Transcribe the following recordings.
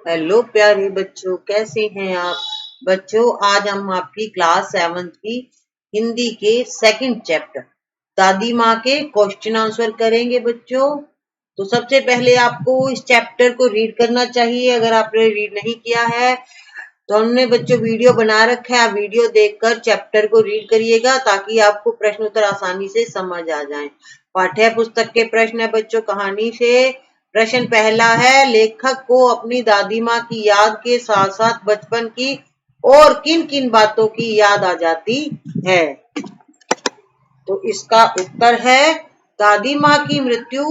Hello प्यारे बच्चों, कैसे हैं आप बच्चों। आज हम आपकी क्लास 7th की हिंदी के सेकंड चैप्टर दादी माँ के क्वेश्चन आंसर करेंगे बच्चों। तो सबसे पहले आपको इस चैप्टर को रीड करना चाहिए। अगर आपने रीड नहीं किया है तो हमने बच्चों वीडियो बना रखा है, आप वीडियो देखकर चैप्टर को रीड करिएगा ताकि आपको प्रश्न उत्तर आसानी से समझ आ जाए। पाठ्य पुस्तक के प्रश्न है बच्चों कहानी से। प्रश्न पहला है, लेखक को अपनी दादी माँ की याद के साथ साथ बचपन की और किन किन बातों की याद आ जाती है। तो इसका उत्तर है, दादी माँ की मृत्यु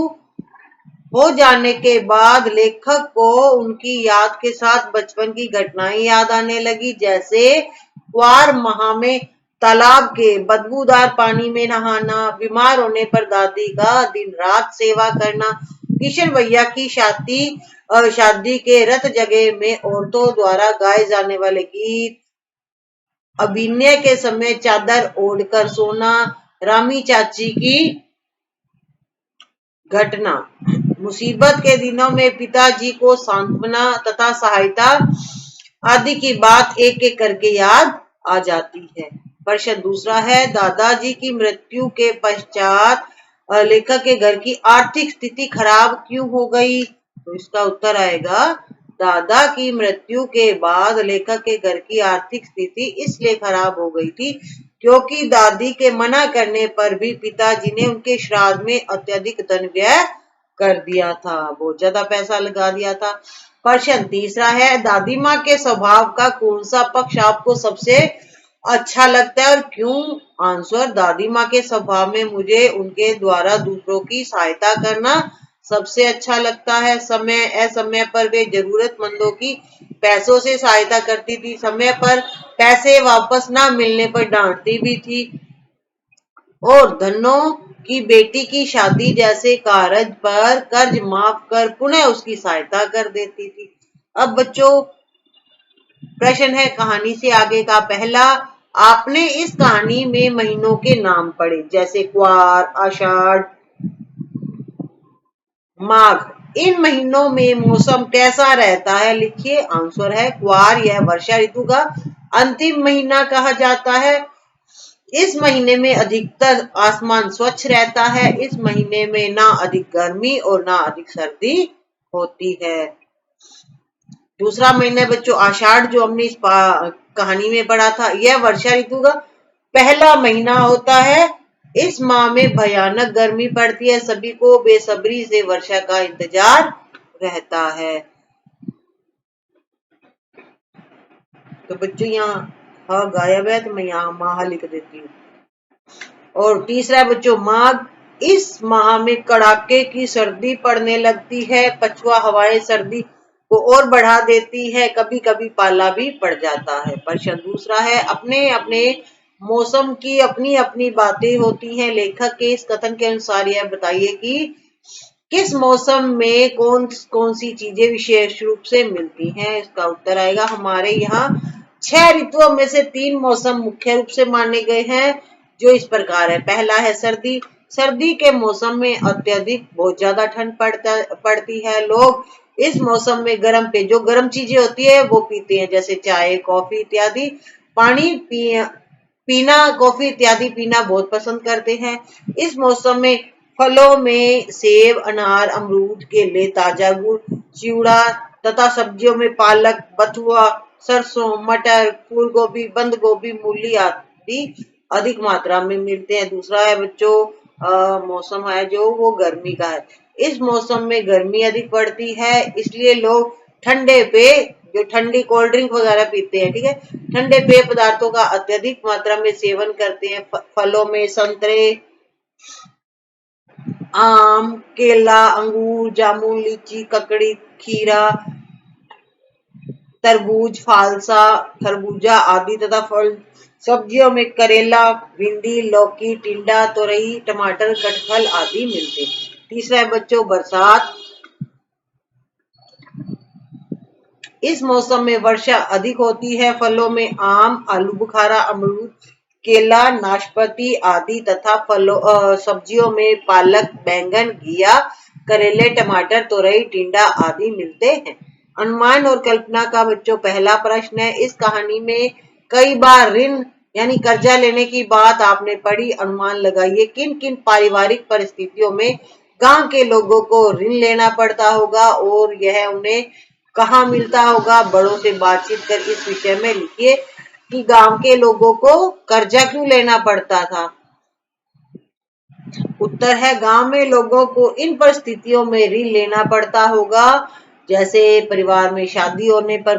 हो जाने के बाद लेखक को उनकी याद के साथ बचपन की घटनाएं याद आने लगी, जैसे क्वार माह में तालाब के बदबूदार पानी में नहाना, बीमार होने पर दादी का दिन रात सेवा करना, किशन भैया की शादी के रथ जगह में औरतों द्वारा गाए जाने वाले गीत, अभिनय के समय चादर ओढ़कर सोना, रामी चाची की घटना, मुसीबत के दिनों में पिताजी को सांत्वना तथा सहायता आदि की बात एक एक करके याद आ जाती है। प्रश्न दूसरा है, दादाजी की मृत्यु के पश्चात लेखक के घर की आर्थिक स्थिति खराब क्यों हो गई। तो इसका उत्तर आएगा, दादा की मृत्यु के बाद लेखक के घर की आर्थिक स्थिति इसलिए खराब हो गई थी क्योंकि दादी के मना करने पर भी पिताजी ने उनके श्राद्ध में अत्यधिक धन व्यय कर दिया था, बहुत ज्यादा पैसा लगा दिया था। प्रश्न तीसरा है, दादी माँ के स्वभाव का कौन सा पक्ष आपको सबसे अच्छा लगता है और क्यों। आंसर, दादी माँ के स्वभाव में मुझे उनके द्वारा दूसरों की सहायता करना सबसे अच्छा लगता है। समय असमय पर वे जरूरतमंदों की पैसों से सहायता करती थी, समय पर पैसे वापस ना मिलने पर डांटती भी थी और धनों की बेटी की शादी जैसे कार्य पर कर्ज माफ कर पुनः उसकी सहायता कर देती थी। अब बच्चों प्रश्न है कहानी से आगे का। पहला, आपने इस कहानी में महीनों के नाम पढ़े, जैसे क्वार, आषाढ़, माघ। इन महीनों में मौसम कैसा रहता है, लिखिए। आंसर है क्वार, यह वर्षा ऋतु का अंतिम महीना कहा जाता है। इस महीने में अधिकतर आसमान स्वच्छ रहता है। इस महीने में ना अधिक गर्मी और ना अधिक सर्दी होती है। दूसरा महीना बच्चों आषाढ़, जो हमने इस कहानी में पढ़ा था, यह वर्षा ऋतु का पहला महीना होता है। इस माह में भयानक गर्मी पड़ती है, सभी को बेसब्री से वर्षा का इंतजार रहता है। तो बच्चों यहाँ हाँ गायब है तो मैं यहाँ माह लिख देती हूँ। और तीसरा बच्चों माघ, इस माह में कड़ाके की सर्दी पड़ने लगती है, पछुआ हवाएं सर्दी को और बढ़ा देती है, कभी कभी पाला भी पड़ जाता है। प्रश्न दूसरा है, अपने अपने मौसम की अपनी अपनी बातें होती हैं, लेखक के इस कथन के अनुसार यह बताइए कि किस मौसम में कौन कौन सी चीजें विशेष रूप से मिलती हैं। इसका उत्तर आएगा, हमारे यहाँ 6 ऋतुओं में से 3 मौसम मुख्य रूप से माने गए हैं, जो इस प्रकार है। पहला है सर्दी। सर्दी के मौसम में अत्यधिक बहुत ज्यादा ठंड पड़ती है। लोग इस मौसम में गर्म चीजें होती है वो पीते हैं, जैसे चाय, कॉफी इत्यादि। पानी पीना, कॉफी इत्यादि पीना बहुत पसंद करते हैं। इस मौसम में फलों में सेब, अनार, अमरूद, केले, ताजा गुड़, चिवड़ा तथा सब्जियों में पालक, बथुआ, सरसों, मटर, फूल गोभी, बंद गोभी, मूली आदि अधिक मात्रा में मिलते हैं। दूसरा है बच्चों मौसम है जो वो गर्मी का है। इस मौसम में गर्मी अधिक पड़ती है, इसलिए लोग ठंडे पेय, जो ठंडी कोल्ड ड्रिंक वगैरह पीते हैं, ठीक है, ठंडे पेय पदार्थों का अत्यधिक मात्रा में सेवन करते हैं। फलों में संतरे, आम, केला, अंगूर, जामुन, लीची, ककड़ी, खीरा, तरबूज, फालसा, खरबूजा आदि तथा फल सब्जियों में करेला, भिंडी, लौकी, टिंडा, तोरई, टमाटर, कटहल आदि मिलते हैं। तीसरा है बच्चों बरसात। इस मौसम में वर्षा अधिक होती है। फलों में आम, आलू बुखारा, अमरूद, केला, नाशपाती आदि तथा सब्जियों में पालक, बैंगन, घिया, करेले, टमाटर, तोरई, टिंडा आदि मिलते हैं। अनुमान और कल्पना का बच्चों पहला प्रश्न है। इस कहानी में कई बार ऋण यानी कर्जा लेने की बात आपने पढ़ी। अनुमान लगाइए किन किन पारिवारिक परिस्थितियों में गांव के लोगों को ऋण लेना पड़ता होगा और यह उन्हें कहाँ मिलता होगा। बड़ों से बातचीत कर इस विषय में लिखिए कि गांव के लोगों को कर्जा क्यों लेना पड़ता था। उत्तर है गांव में लोगों को इन परिस्थितियों में ऋण लेना पड़ता होगा, जैसे परिवार में शादी होने पर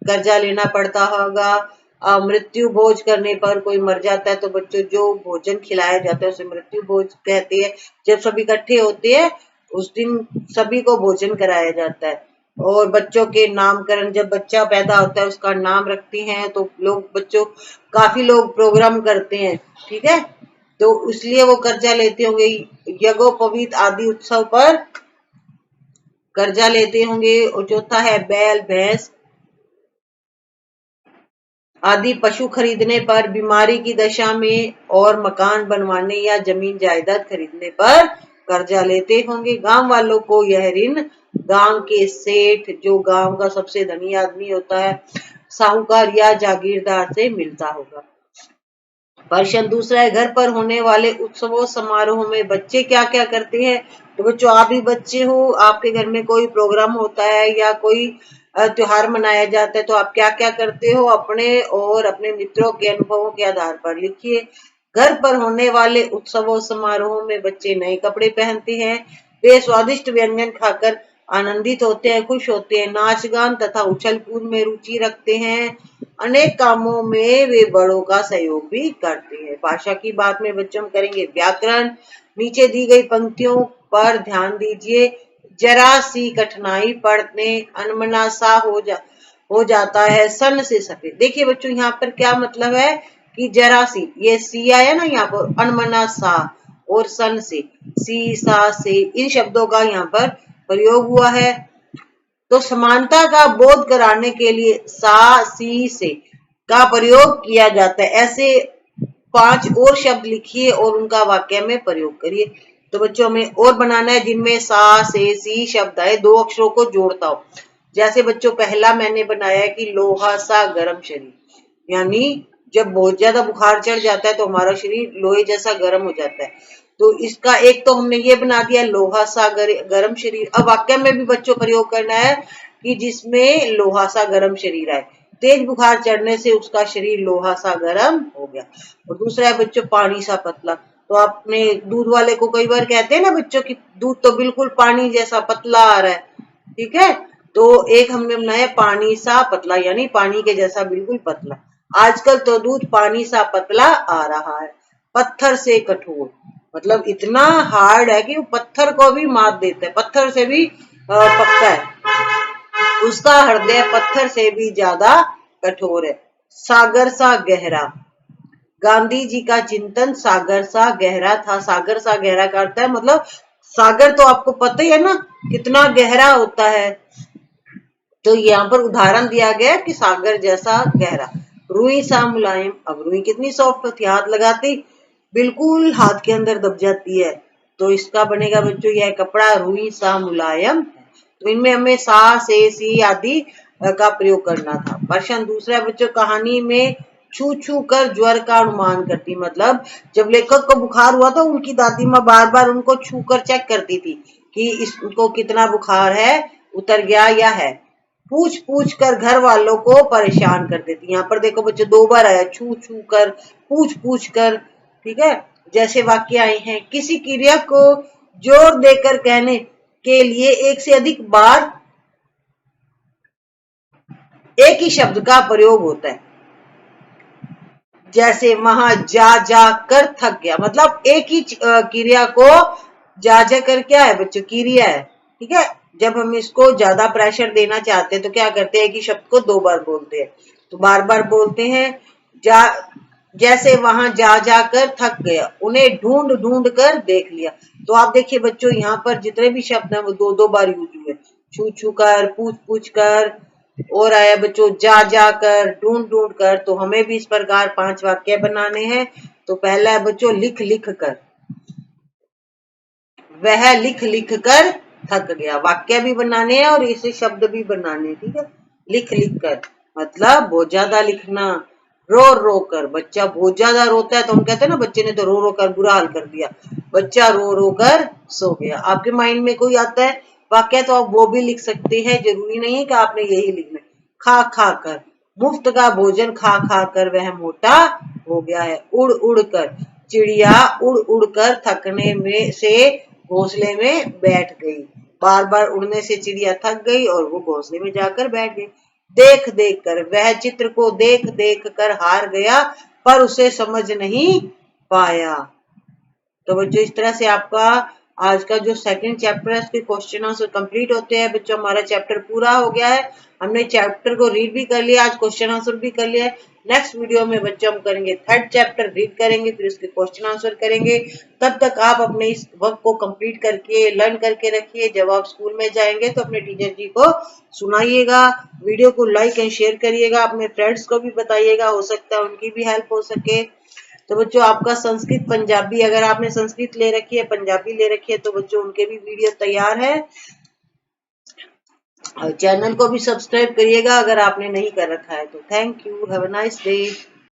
कर्जा लेना पड़ता होगा, मृत्यु भोज करने पर कोई मर जाता है तो बच्चों जो भोजन खिलाया जाता है उसे मृत्यु भोज कहते हैं। जब सभी इकट्ठे होते हैं उस दिन सभी को भोजन कराया जाता है। और बच्चों के नामकरण, जब बच्चा पैदा होता है उसका नाम रखते हैं तो लोग बच्चों काफी लोग प्रोग्राम करते हैं, ठीक है, तो इसलिए वो कर्जा लेते होंगे। यज्ञोपवीत आदि उत्सव पर कर्जा लेते होंगे। और चौथा है बैल भैंस आदि पशु खरीदने पर, बीमारी की दशा में और मकान बनवाने या जमीन जायदाद खरीदने पर कर्जा लेते होंगे। गांव वालों को यह ऋण गांव के सेठ, जो गांव का सबसे धनी आदमी होता है, साहूकार या जागीरदार से मिलता होगा। प्रश्न दूसरा है घर पर होने वाले उत्सवों समारोह में बच्चे क्या क्या करते हैं। तो बच्चों आप भी बच्चे हो, आपके घर में कोई प्रोग्राम होता है या कोई त्योहार मनाया जाता है तो आप क्या क्या करते हो, अपने और अपने मित्रों के अनुभवों के आधार पर लिखिए। घर पर होने वाले उत्सवों समारोह में बच्चे नए कपड़े पहनते हैं, वे स्वादिष्ट व्यंजन खाकर आनंदित होते हैं, खुश होते हैं, नाच गान तथा उछल कूद में रुचि रखते हैं, अनेक कामों में वे बड़ों का सहयोग भी करते हैं। भाषा की बात में बच्चों हम करेंगे व्याकरण। नीचे दी गई पंक्तियों पर ध्यान दीजिए। जरा सी कठिनाई पढ़ने अनमना सा हो जाता है, सन से सफेद। देखिए बच्चों यहाँ पर क्या मतलब है कि जरा सी, ये सी आया ना यहाँ पर, अनमना सा और सन से, सी सा से, इन शब्दों का यहाँ पर प्रयोग हुआ है। तो समानता का बोध कराने के लिए सा सी से का प्रयोग किया जाता है। ऐसे 5 और शब्द लिखिए और उनका वाक्य में प्रयोग करिए। तो बच्चों हमें और बनाना है जिनमें सा से सी शब्द आए, 2 अक्षरों को जोड़ता हो। जैसे बच्चों पहला मैंने बनाया है कि लोहा सा गर्म शरीर, यानी जब बहुत ज्यादा बुखार चढ़ जाता है तो हमारा शरीर लोहे जैसा गर्म हो जाता है। तो इसका एक तो हमने ये बना दिया लोहा सा गर्म शरीर। अब वाक्य में भी बच्चों प्रयोग करना है कि जिसमें लोहा सा गर्म शरीर आए, तेज बुखार चढ़ने से उसका शरीर लोहा सा गर्म हो गया। और दूसरा है बच्चों पानी सा पतला। तो आपने दूध वाले को कई बार कहते हैं ना बच्चों की दूध तो बिल्कुल पानी जैसा पतला आ रहा है, ठीक है, तो एक हमने बनाया पानी सा पतला, यानी पानी के जैसा बिल्कुल पतला। आजकल तो दूध पानी सा पतला आ रहा है। पत्थर से कठोर, मतलब इतना हार्ड है कि वो पत्थर को भी मात देता है, पत्थर से भी पक्का है। उसका हृदय पत्थर से भी ज्यादा कठोर है। सागर सा गहरा, गांधी जी का चिंतन सागर सा गहरा था। सागर सा गहरा का अर्थ है, मतलब सागर तो आपको पता ही है ना कितना गहरा होता है, तो यहाँ पर उदाहरण दिया गया कि सागर जैसा गहरा। रुई सा मुलायम, अब रुई कितनी सॉफ्ट होती है, हाथ लगाते बिल्कुल हाथ के अंदर दब जाती है, तो इसका बनेगा बच्चों यह कपड़ा रुई सा मुलायम है। तो इनमें हमें सा से सी आदि का प्रयोग करना था। प्रश्न दूसरा बच्चों कहानी में छू छू कर ज्वर का अनुमान करती, मतलब जब लेखक को बुखार हुआ तो उनकी दादी माँ बार बार उनको छू कर चेक करती थी कि इसको कितना बुखार है, उतर गया या है। पूछ पूछ कर घर वालों को परेशान कर देती। यहाँ पर देखो बच्चों 2 बार आया, छू छू कर, पूछ पूछ कर, ठीक है। जैसे वाक्य आए हैं, किसी क्रिया को जोर देकर कहने के लिए एक से अधिक बार एक ही शब्द का प्रयोग होता है। जैसे वहां जा कर थक गया, मतलब एक ही क्रिया को जा कर क्या है बच्चों, क्रिया है, ठीक है। जब हम इसको ज्यादा प्रेशर देना चाहते हैं तो क्या करते हैं कि शब्द को 2 बार बोलते हैं, तो बार बार बोलते हैं। जा, जैसे वहां जा कर थक गया, उन्हें ढूंढ ढूंढ कर देख लिया। तो आप देखिए बच्चों यहाँ पर जितने भी शब्द हैं वो 2 बार यूज हुए, छू छू कर, पूछ पूछ कर, और आया बच्चों जा कर, ढूंढ ढूंढ कर। तो हमें भी इस प्रकार 5 वाक्य बनाने हैं। तो पहला है बच्चों लिख लिख कर, वह लिख लिख कर थक गया। वाक्य भी बनाने हैं और इसे शब्द भी बनाने, ठीक है। लिख लिख कर मतलब बहुत ज्यादा लिखना। रो रो कर, बच्चा बहुत ज्यादा रोता है तो हम कहते हैं ना बच्चे ने तो रो रो कर बुरा हाल कर दिया। बच्चा रो रो कर सो गया। आपके माइंड में कोई आता है वाक्य तो आप वो भी लिख सकते हैं, जरूरी नहीं है कि आपने यही लिखना है। खा खा कर, मुफ्त का भोजन खा खा कर वह मोटा हो गया है। उड़ उड़ कर, चिड़िया उड़ उड़ कर थकने में से घोंसले में बैठ गई। बार बार उड़ने से चिड़िया थक गई और वो घोंसले में जाकर बैठ गई। देख देख कर, वह चित्र को देख देख कर हार गया पर उसे समझ नहीं पाया। तो बच्चों इस तरह से आपका आज का जो सेकंड चैप्टर है उसके क्वेश्चन आंसर कंप्लीट होते हैं। बच्चों हमारा चैप्टर पूरा हो गया है, हमने चैप्टर को रीड भी कर लिया, आज क्वेश्चन आंसर भी कर लिया है। नेक्स्ट वीडियो में बच्चों हम करेंगे थर्ड चैप्टर, रीड करेंगे फिर उसके क्वेश्चन आंसर करेंगे। तब तक आप अपने इस वर्क को कंप्लीट करके लर्न करके रखिए। जब आप स्कूल में जाएंगे तो अपने टीचर जी को सुनाइएगा। वीडियो को लाइक एंड शेयर करिएगा, अपने फ्रेंड्स को भी बताइएगा, हो सकता है उनकी भी हेल्प हो सके। तो बच्चों आपका संस्कृत पंजाबी, अगर आपने संस्कृत ले रखी है पंजाबी ले रखी है तो बच्चों उनके भी वीडियो तैयार है। और चैनल को भी सब्सक्राइब करिएगा अगर आपने नहीं कर रखा है तो। Thank you, have a nice day.